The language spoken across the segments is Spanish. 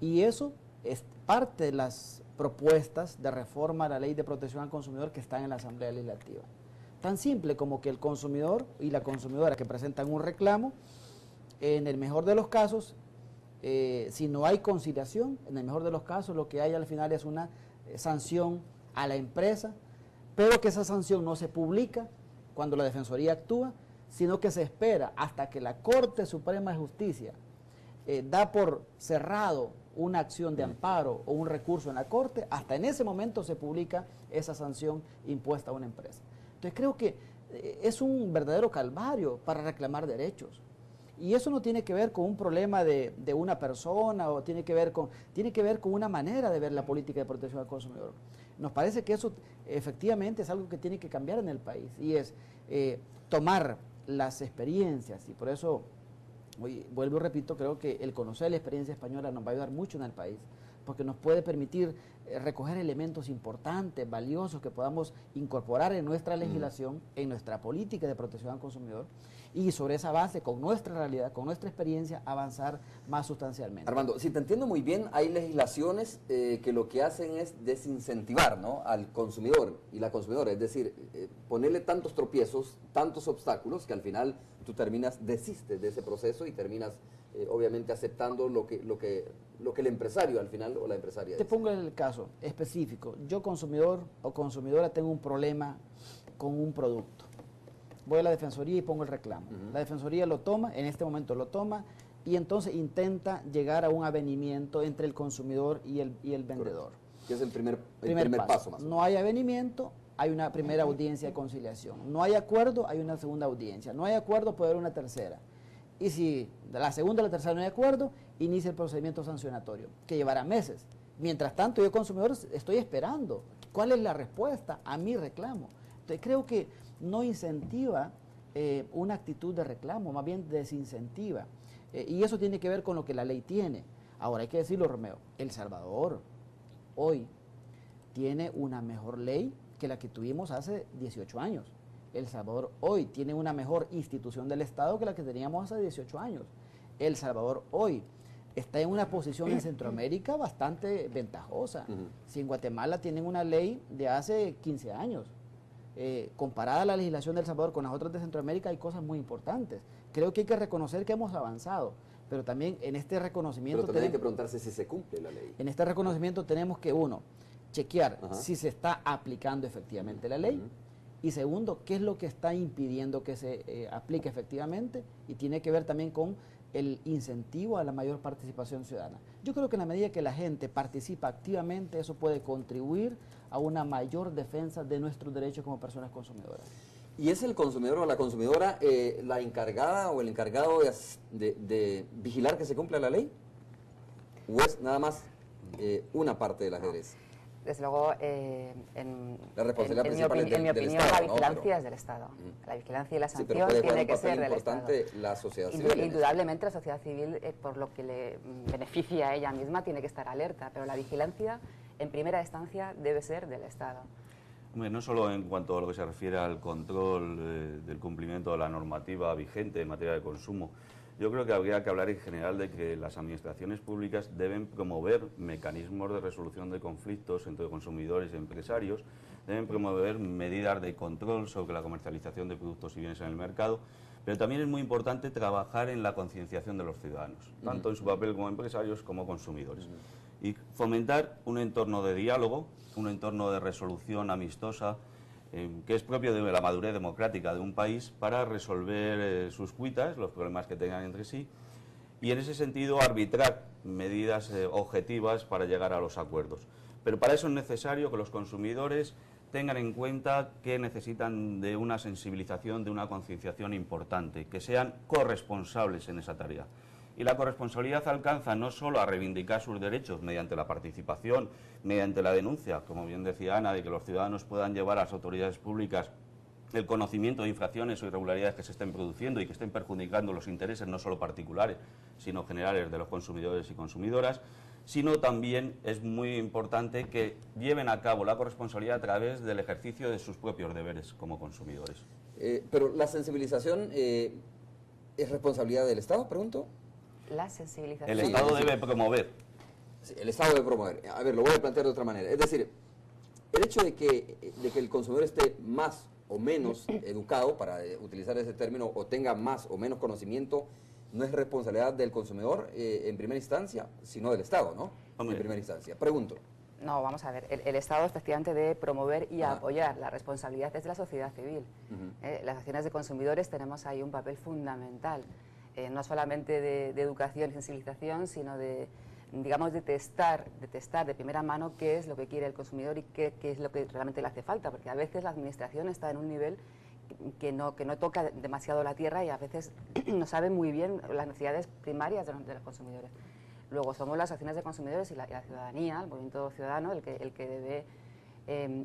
Y eso es parte de las propuestas de reforma a la Ley de Protección al Consumidor que están en la Asamblea Legislativa. Tan simple como que el consumidor y la consumidora que presentan un reclamo, en el mejor de los casos, si no hay conciliación, en el mejor de los casos lo que hay al final es una sanción a la empresa, pero que esa sanción no se publica cuando la Defensoría actúa, sino que se espera hasta que la Corte Suprema de Justicia da por cerrado una acción de amparo o un recurso en la Corte, hasta en ese momento se publica esa sanción impuesta a una empresa. Entonces creo que es un verdadero calvario para reclamar derechos. Y eso no tiene que ver con un problema de una persona o tiene que ver con una manera de ver la política de protección al consumidor. Nos parece que eso efectivamente es algo que tiene que cambiar en el país y es tomar las experiencias, y por eso, vuelvo y repito, creo que el conocer la experiencia española nos va a ayudar mucho en el país, porque nos puede permitir recoger elementos importantes, valiosos, que podamos incorporar en nuestra legislación, en nuestra política de protección al consumidor, y sobre esa base, con nuestra realidad, con nuestra experiencia, avanzar más sustancialmente. Armando, si te entiendo muy bien, hay legislaciones que lo que hacen es desincentivar, ¿no?, al consumidor y la consumidora, es decir, ponerle tantos tropiezos, tantos obstáculos, que al final tú desistes de ese proceso y terminas obviamente aceptando lo que el empresario al final o la empresaria Te dice. pongo el caso específico. Yo, consumidor o consumidora, tengo un problema con un producto. Voy a la Defensoría y pongo el reclamo. La Defensoría lo toma, en este momento lo toma, y entonces intenta llegar a un avenimiento entre el consumidor y el vendedor. Correcto. Que es el primer paso más. No hay avenimiento, hay una primera audiencia de conciliación. No hay acuerdo, hay una segunda audiencia. No hay acuerdo, puede haber una tercera. Y si de la segunda a la tercera no hay acuerdo, inicia el procedimiento sancionatorio, que llevará meses. Mientras tanto, yo, consumidor, estoy esperando cuál es la respuesta a mi reclamo. Entonces, creo que no incentiva una actitud de reclamo, más bien desincentiva. Y eso tiene que ver con lo que la ley tiene. Ahora, hay que decirlo, Romeo, El Salvador hoy tiene una mejor ley que la que tuvimos hace 18 años. El Salvador hoy tiene una mejor institución del Estado que la que teníamos hace 18 años. El Salvador hoy está en una posición en Centroamérica bastante ventajosa. Si en Guatemala tienen una ley de hace 15 años, comparada la legislación de El Salvador con las otras de Centroamérica, hay cosas muy importantes. Creo que hay que reconocer que hemos avanzado, pero también en este reconocimiento... Pero también hay que preguntarse si se cumple la ley. En este reconocimiento tenemos que, uno, chequear si se está aplicando efectivamente la ley, y segundo, qué es lo que está impidiendo que se aplique efectivamente, y tiene que ver también con el incentivo a la mayor participación ciudadana. Yo creo que en la medida que la gente participa activamente, eso puede contribuir a una mayor defensa de nuestros derechos como personas consumidoras. ¿Y es el consumidor o la consumidora la encargada o el encargado de vigilar que se cumpla la ley? ¿O es nada más una parte del ajedrez? Desde luego, la responsabilidad principal en mi opinión, Estado, la vigilancia ¿no? Pero es del Estado. La vigilancia y la Sí, sanción pero tiene que ser del importante Estado. La sociedad civil. Indudablemente la sociedad civil, por lo que le beneficia a ella misma, tiene que estar alerta, pero la vigilancia, en primera instancia, debe ser del Estado. Hombre, no solo en cuanto a lo que se refiere al control del cumplimiento de la normativa vigente en materia de consumo. Yo creo que habría que hablar en general de que las administraciones públicas deben promover mecanismos de resolución de conflictos entre consumidores y empresarios, deben promover medidas de control sobre la comercialización de productos y bienes en el mercado, pero también es muy importante trabajar en la concienciación de los ciudadanos, tanto en su papel como empresarios como consumidores. Y fomentar un entorno de diálogo, un entorno de resolución amistosa, que es propio de la madurez democrática de un país para resolver sus cuitas, los problemas que tengan entre sí, y en ese sentido arbitrar medidas objetivas para llegar a los acuerdos. Pero para eso es necesario que los consumidores tengan en cuenta que necesitan de una sensibilización, de una concienciación importante, que sean corresponsables en esa tarea. Y la corresponsabilidad alcanza no solo a reivindicar sus derechos mediante la participación, mediante la denuncia, como bien decía Ana, de que los ciudadanos puedan llevar a las autoridades públicas el conocimiento de infracciones o irregularidades que se estén produciendo y que estén perjudicando los intereses no solo particulares, sino generales de los consumidores y consumidoras, sino también es muy importante que lleven a cabo la corresponsabilidad a través del ejercicio de sus propios deberes como consumidores. Pero la sensibilización es responsabilidad del Estado, pregunto. La sensibilización. El Estado debe promover Sí, el Estado debe promover. A ver, lo voy a plantear de otra manera. Es decir, el hecho de que el consumidor esté más o menos educado, para utilizar ese término, o tenga más o menos conocimiento, no es responsabilidad del consumidor en primera instancia, sino del Estado, ¿no? Hombre. En primera instancia. Pregunto. No, vamos a ver, el Estado efectivamente debe promover y apoyar. La responsabilidad es de la sociedad civil. Las acciones de consumidores tenemos ahí un papel fundamental, no solamente de educación y sensibilización, sino de, digamos, de testar de primera mano qué es lo que quiere el consumidor y qué es lo que realmente le hace falta, porque a veces la administración está en un nivel que no toca demasiado la tierra y a veces no sabe muy bien las necesidades primarias de los consumidores. Luego somos las acciones de consumidores y la ciudadanía, el movimiento ciudadano, el que debe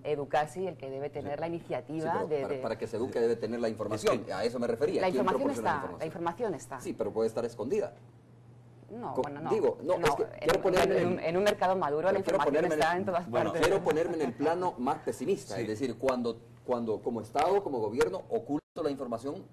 educarse y el que debe tener la iniciativa para que se eduque debe tener la información, a eso me refería. La información está. Sí, pero puede estar escondida. No, bueno, no. Digo, no, no, es que quiero ponerme en un mercado maduro la información está en todas partes. Quiero ponerme en el plano más pesimista, Sí. es decir, cuando como Estado, como gobierno, oculto la información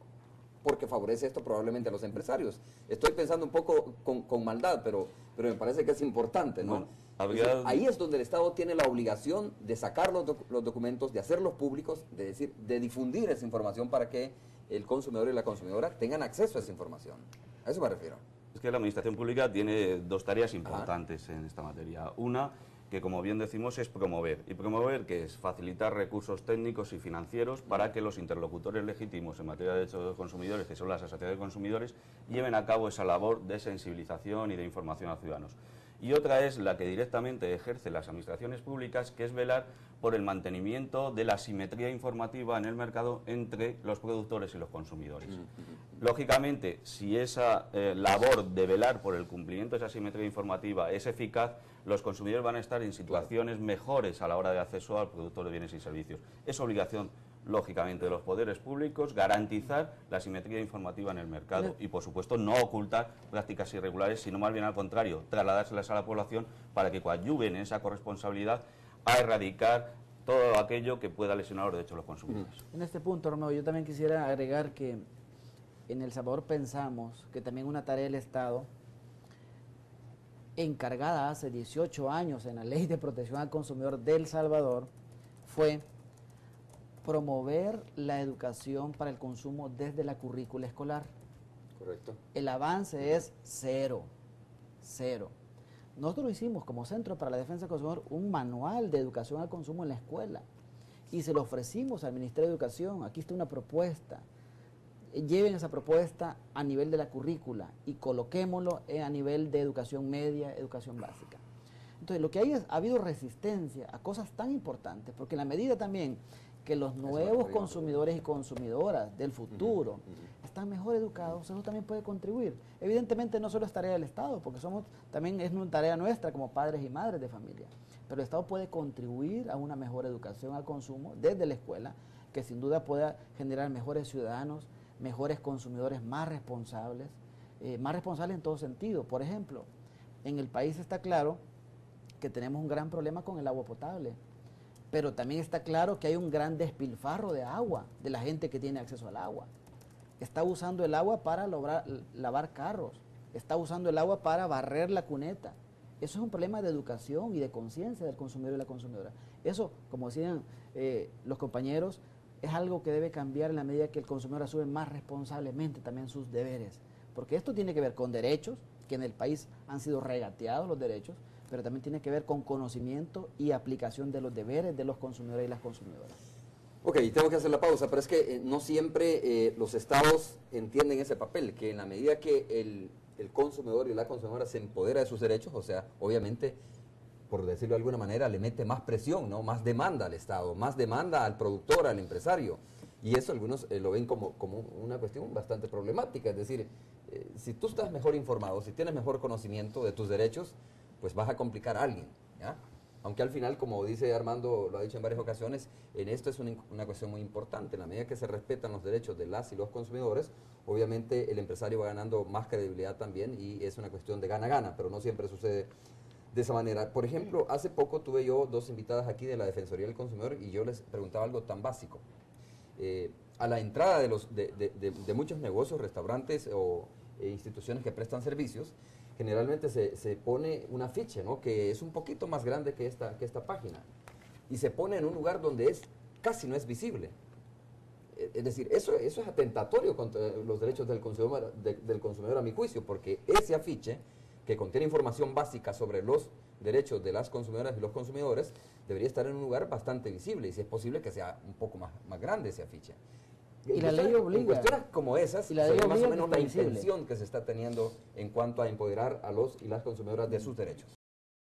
porque favorece esto probablemente a los empresarios. Estoy pensando un poco con maldad, pero me parece que es importante, ¿no? Bueno, ahí es donde el Estado tiene la obligación de sacar los documentos, de hacerlos públicos, de difundir esa información para que el consumidor y la consumidora tengan acceso a esa información. A eso me refiero. Es que la administración pública tiene dos tareas importantes en esta materia. Una, que como bien decimos, es promover. ¿Y promover qué es? Facilitar recursos técnicos y financieros para que los interlocutores legítimos en materia de derechos de los consumidores, que son las asociaciones de consumidores, lleven a cabo esa labor de sensibilización y de información a los ciudadanos. Y otra es la que directamente ejerce las administraciones públicas, que es velar por el mantenimiento de la simetría informativa en el mercado entre los productores y los consumidores. Lógicamente, si esa labor de velar por el cumplimiento de esa simetría informativa es eficaz, los consumidores van a estar en situaciones mejores a la hora de acceso al producto de bienes y servicios. Es obligación, lógicamente, de los poderes públicos garantizar la simetría informativa en el mercado y, por supuesto, no ocultar prácticas irregulares, sino más bien al contrario, trasladárselas a la población para que coadyuven en esa corresponsabilidad a erradicar todo aquello que pueda lesionar los derechos de los consumidores. En este punto, Romeo, yo también quisiera agregar que en El Salvador pensamos que también una tarea del Estado, encargada hace 18 años en la Ley de Protección al Consumidor de El Salvador, fue promover la educación para el consumo desde la currícula escolar. Correcto. El avance es cero. Nosotros hicimos como Centro para la Defensa del Consumidor un manual de educación al consumo en la escuela y se lo ofrecimos al Ministerio de Educación. Aquí está una propuesta. Lleven esa propuesta a nivel de la currícula y coloquémoslo a nivel de educación media, educación básica. Entonces, lo que hay ha habido resistencia a cosas tan importantes, porque en la medida también que los nuevos consumidores y consumidoras del futuro están mejor educados, eso también puede contribuir. Evidentemente no solo es tarea del Estado, porque también es una tarea nuestra como padres y madres de familia, pero el Estado puede contribuir a una mejor educación al consumo desde la escuela, que sin duda pueda generar mejores ciudadanos, mejores consumidores más responsables en todo sentido. Por ejemplo, en el país está claro que tenemos un gran problema con el agua potable, pero también está claro que hay un gran despilfarro de agua de la gente que tiene acceso al agua. Está usando el agua para lavar carros, está usando el agua para barrer la cuneta. Eso es un problema de educación y de conciencia del consumidor y la consumidora. Eso, como decían los compañeros, es algo que debe cambiar en la medida que el consumidor asume más responsablemente también sus deberes. Porque esto tiene que ver con derechos, que en el país han sido regateados los derechos, pero también tiene que ver con conocimiento y aplicación de los deberes de los consumidores y las consumidoras. Ok, tengo que hacer la pausa, pero es que no siempre los estados entienden ese papel, que en la medida que el consumidor y la consumidora se empodera de sus derechos, o sea, obviamente, por decirlo de alguna manera, le mete más presión, ¿no? Más demanda al Estado, más demanda al productor, al empresario. Y eso algunos lo ven como una cuestión bastante problemática, es decir, si tú estás mejor informado, si tienes mejor conocimiento de tus derechos, pues vas a complicar a alguien, ¿ya? Aunque al final, como dice Armando, lo ha dicho en varias ocasiones, en esto es una cuestión muy importante. En la medida que se respetan los derechos de las y los consumidores, obviamente el empresario va ganando más credibilidad también y es una cuestión de gana-gana, pero no siempre sucede de esa manera. Por ejemplo, hace poco tuve yo dos invitadas aquí de la Defensoría del Consumidor y yo les preguntaba algo tan básico. A la entrada de muchos negocios, restaurantes o instituciones que prestan servicios, generalmente se pone un afiche, ¿no? Que es un poquito más grande que esta página. Y se pone en un lugar donde casi no es visible. Es decir, eso es atentatorio contra los derechos del consumidor a mi juicio, porque ese afiche, que contiene información básica sobre los derechos de las consumidoras y los consumidores, debería estar en un lugar bastante visible, y si es posible que sea un poco más grande ese afiche. Y la ley obliga. En cuestiones como esas, Y la ley sería más o obliga menos que la esté visible. intención que se está teniendo en cuanto a empoderar a los y las consumidoras de sus derechos.